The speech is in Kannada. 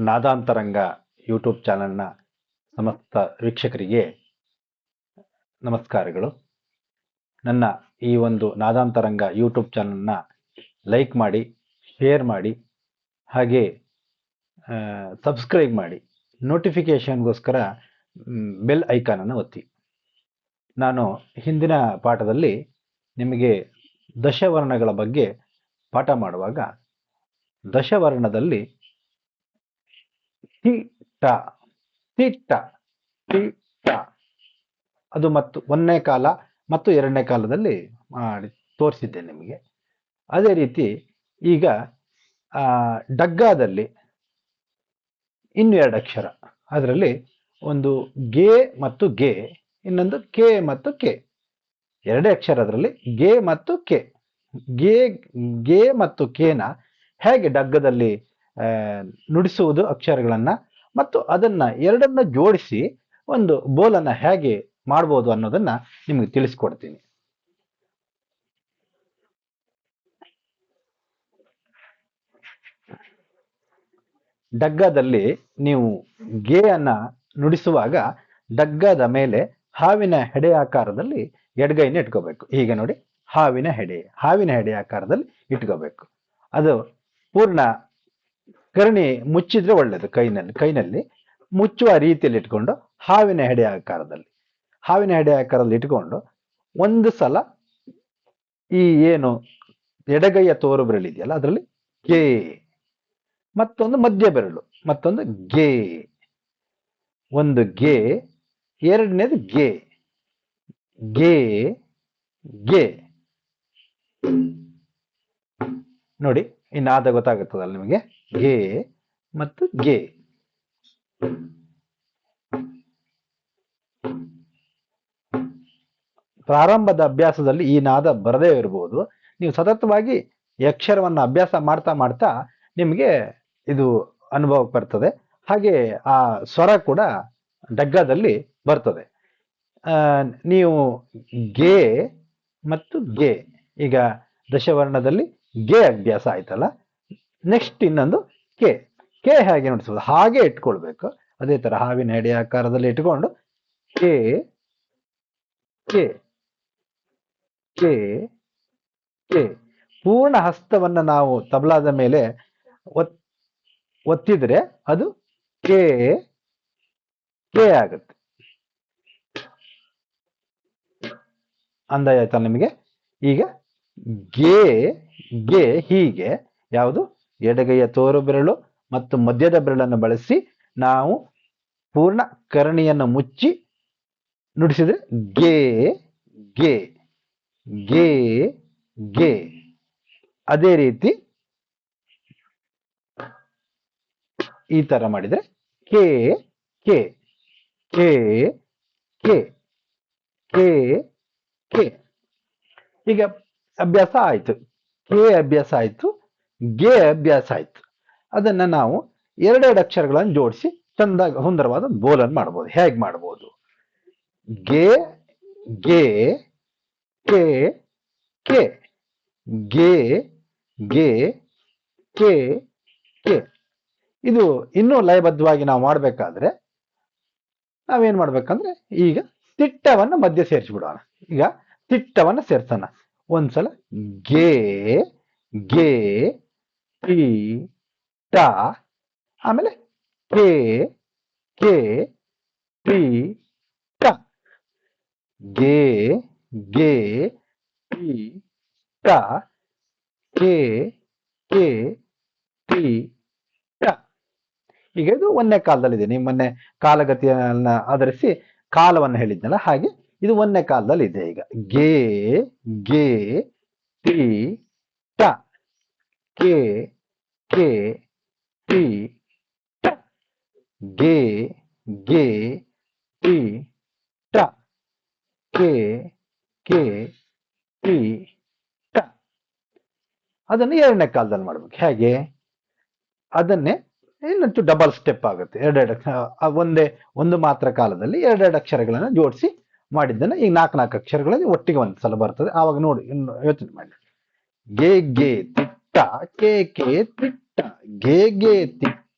ನಾದಾಂತರಂಗ ಯೂಟ್ಯೂಬ್ ಚಾನೆಲ್ನ ಸಮಸ್ತ ವೀಕ್ಷಕರಿಗೆ ನಮಸ್ಕಾರಗಳು. ನನ್ನ ಈ ಒಂದು ನಾದಾಂತರಂಗ ಯೂಟ್ಯೂಬ್ ಚಾನೆಲ್ನ ಲೈಕ್ ಮಾಡಿ, ಶೇರ್ ಮಾಡಿ, ಹಾಗೆ ಸಬ್ಸ್ಕ್ರೈಬ್ ಮಾಡಿ, ನೋಟಿಫಿಕೇಷನ್ಗೋಸ್ಕರ ಬೆಲ್ ಐಕಾನನ್ನು ಒತ್ತಿ. ನಾನು ಹಿಂದಿನ ಪಾಠದಲ್ಲಿ ನಿಮಗೆ ದಶವರ್ಣಗಳ ಬಗ್ಗೆ ಪಾಠ ಮಾಡುವಾಗ ದಶವರ್ಣದಲ್ಲಿ ಟಿ ಟ ಅದು ಮತ್ತು ಒಂದನೇ ಕಾಲ ಮತ್ತು ಎರಡನೇ ಕಾಲದಲ್ಲಿ ಮಾಡಿ ತೋರಿಸಿದ್ದೆ ನಿಮಗೆ. ಅದೇ ರೀತಿ ಈಗ ಡಗ್ಗಾದಲ್ಲಿ ಇನ್ನೆರಡು ಅಕ್ಷರ, ಅದರಲ್ಲಿ ಒಂದು ಗೆ ಮತ್ತು ಗೆ, ಇನ್ನೊಂದು ಕೆ ಮತ್ತು ಕೆ, ಎರಡೇ ಅಕ್ಷರ. ಅದರಲ್ಲಿ ಗೆ ಮತ್ತು ಕೆ, ಗೆ ಮತ್ತು ಕೆನ ಹೇಗೆ ಡಗ್ಗದಲ್ಲಿ ನುಡಿಸುವುದು ಅಕ್ಷರಗಳನ್ನ, ಮತ್ತು ಅದನ್ನ ಎರಡನ್ನ ಜೋಡಿಸಿ ಒಂದು ಬೋಲನ್ನ ಹೇಗೆ ಮಾಡ್ಬೋದು ಅನ್ನೋದನ್ನ ನಿಮಗೆ ತಿಳಿಸ್ಕೊಡ್ತೀನಿ. ಡಗ್ಗದಲ್ಲಿ ನೀವು ಗೆ ಅನ್ನ ನುಡಿಸುವಾಗ ಡಗ್ಗದ ಮೇಲೆ ಹಾವಿನ ಹೆಡೆ ಆಕಾರದಲ್ಲಿ ಎಡಗೈನ ಇಟ್ಕೋಬೇಕು. ಹೀಗೆ ನೋಡಿ, ಹಾವಿನ ಹೆಡೆ ಆಕಾರದಲ್ಲಿ ಇಟ್ಕೋಬೇಕು. ಅದು ಪೂರ್ಣ ಕರ್ಣಿ ಮುಚ್ಚಿದ್ರೆ ಒಳ್ಳೇದು. ಕೈನಲ್ಲಿ ಮುಚ್ಚುವ ರೀತಿಯಲ್ಲಿ ಇಟ್ಕೊಂಡು ಹಾವಿನ ಹೆಡೆ ಆಕಾರದಲ್ಲಿ ಇಟ್ಕೊಂಡು ಒಂದು ಸಲ ಈ ಏನು ಎಡಗೈಯ ತೋರು ಬೆರಳು ಇದೆಯಲ್ಲ ಅದರಲ್ಲಿ ಗೆ, ಮತ್ತೊಂದು ಮಧ್ಯ ಬೆರಳು, ಮತ್ತೊಂದು ಗೆ, ಒಂದು ಗೆ, ಎರಡನೇದು ಗೆ, ಗೆ ಗೆ. ನೋಡಿ, ಈ ನಾದ ಗೊತ್ತಾಗುತ್ತದಲ್ಲ ನಿಮಗೆ, ಗೆ ಮತ್ತು ಗೆ. ಪ್ರಾರಂಭದ ಅಭ್ಯಾಸದಲ್ಲಿ ಈ ನಾದ ಬರದೇ ಇರಬಹುದು. ನೀವು ಸತತವಾಗಿ ಈ ಅಕ್ಷರವನ್ನು ಅಭ್ಯಾಸ ಮಾಡ್ತಾ ಮಾಡ್ತಾ ನಿಮಗೆ ಇದು ಅನುಭವಕ್ಕೆ ಬರ್ತದೆ. ಹಾಗೆ ಆ ಸ್ವರ ಕೂಡ ಡಗ್ಗದಲ್ಲಿ ಬರ್ತದೆ. ನೀವು ಗೆ ಮತ್ತು ಗೆ, ಈಗ ದಶವರ್ಣದಲ್ಲಿ ಗೆ ಅಭ್ಯಾಸ ಆಯ್ತಲ್ಲ, ನೆಕ್ಸ್ಟ್ ಇನ್ನೊಂದು ಕೆ. ಕೆ ಹೇಗೆ ನುಡಿಸೋದು ಹಾಗೆ ಇಟ್ಕೊಳ್ಬೇಕು. ಅದೇ ತರ ಹಾವಿನ ಹೆಡೆ ಆಕಾರದಲ್ಲಿ ಇಟ್ಕೊಂಡು ಕೆ ಕೆ ಕೆ ಕೆ. ಪೂರ್ಣ ಹಸ್ತವನ್ನ ನಾವು ತಬಲಾದ ಮೇಲೆ ಒತ್ತಿದ್ರೆ ಅದು ಕೆ ಕೆ ಆಗುತ್ತೆ. ಅಂದಾಜ್ ಆಯ್ತಲ್ಲ ನಿಮಗೆ? ಈಗ ಗೆ ಗೆ ಹೀಗೆ ಯಾವುದು ಎಡಗೈಯ ತೋರು ಬೆರಳು ಮತ್ತು ಮಧ್ಯದ ಬೆರಳನ್ನು ಬಳಸಿ ನಾವು ಪೂರ್ಣ ಕರ್ಣಿಯನ್ನು ಮುಚ್ಚಿ ನುಡಿಸಿದ್ರೆ ಗೆ ಗೆ ಗೆ ಗೆ. ಅದೇ ರೀತಿ ಈ ತರ ಮಾಡಿದ್ರೆ K K K K K K. ಈಗ ಅಭ್ಯಾಸ ಆಯ್ತು, ಕೆ ಅಭ್ಯಾಸ ಆಯ್ತು, ಗೆ ಅಭ್ಯಾಸ ಆಯ್ತು. ಅದನ್ನ ನಾವು ಎರಡೆರಡು ಅಕ್ಷರಗಳನ್ನು ಜೋಡಿಸಿ ಚಂದ ಸುಂದರವಾದ ಬೋಲನ್ನು ಮಾಡ್ಬೋದು. ಹೇಗೆ ಮಾಡ್ಬೋದು? ಗೆ ಗೆ ಕೆ ಕೆ, ಗೆ ಗೆ ಕೆ ಕೆ. ಇದು ಇನ್ನೂ ಲಯಬದ್ಧವಾಗಿ ನಾವು ಮಾಡ್ಬೇಕಾದ್ರೆ ನಾವೇನ್ ಮಾಡ್ಬೇಕಂದ್ರೆ, ಈಗ ತಿಟ್ಟವನ್ನ ಮಧ್ಯೆ ಸೇರಿಸ್ಬಿಡೋಣ. ಈಗ ತಿಟ್ಟವನ್ನ ಸೇರ್ಸೋಣ. ಒಂದ್ಸಲ ಗೆ ಗೆ ಟಿ ಟ, ಆಮೇಲೆ ಕೆ ಕೆ ಟಿ ಟ, ಗೆ ಗೆ ಟಿ ಟ, ಕೆ ಕೆ ಟಿ ಟ. ಈಗ ಇದು ಒಂದನೇ ಕಾಲದಲ್ಲಿದೆ. ನೀವು ಮೊನ್ನೆ ಕಾಲಗತಿಯನ್ನ ಆಧರಿಸಿ ಕಾಲವನ್ನು ಹೇಳಿದ್ನಲ್ಲ, ಹಾಗೆ ಇದು ಒಂದನೇ ಕಾಲದಲ್ಲಿ ಇದೆ. ಈಗ ಗೆ ಗೆ ಟಿ ಟ, ಕೆ ಕೆ ಟಿ ಟ, ಗೆ ಗೆ ಟಿ ಟ, ಕೆ ಕೆ ಟಿ ಟ. ಅದನ್ನು ಎರಡನೇ ಕಾಲದಲ್ಲಿ ಮಾಡ್ಬೇಕು. ಹೇಗೆ? ಅದನ್ನೇ ಇನ್ನೊಂದು ಡಬಲ್ ಸ್ಟೆಪ್ ಆಗುತ್ತೆ. ಒಂದು ಮಾತ್ರ ಕಾಲದಲ್ಲಿ ಎರಡೆರಡು ಅಕ್ಷರಗಳನ್ನು ಜೋಡಿಸಿ ಮಾಡಿದ್ದನ್ನ ಈಗ ನಾಲ್ಕು ಅಕ್ಷರಗಳಲ್ಲಿ ಒಟ್ಟಿಗೆ ಒಂದು ಸಲ ಬರ್ತದೆ. ಆವಾಗ ನೋಡಿ, ಇನ್ನು ಯೋಚನೆ ಮಾಡಿ. ಗೆ ಗೆ ತಿಟ್ಟ, ಕೆ ಕೆ ತಿಟ್ಟ, ಗೆ ಗೆ ತಿಟ್ಟ,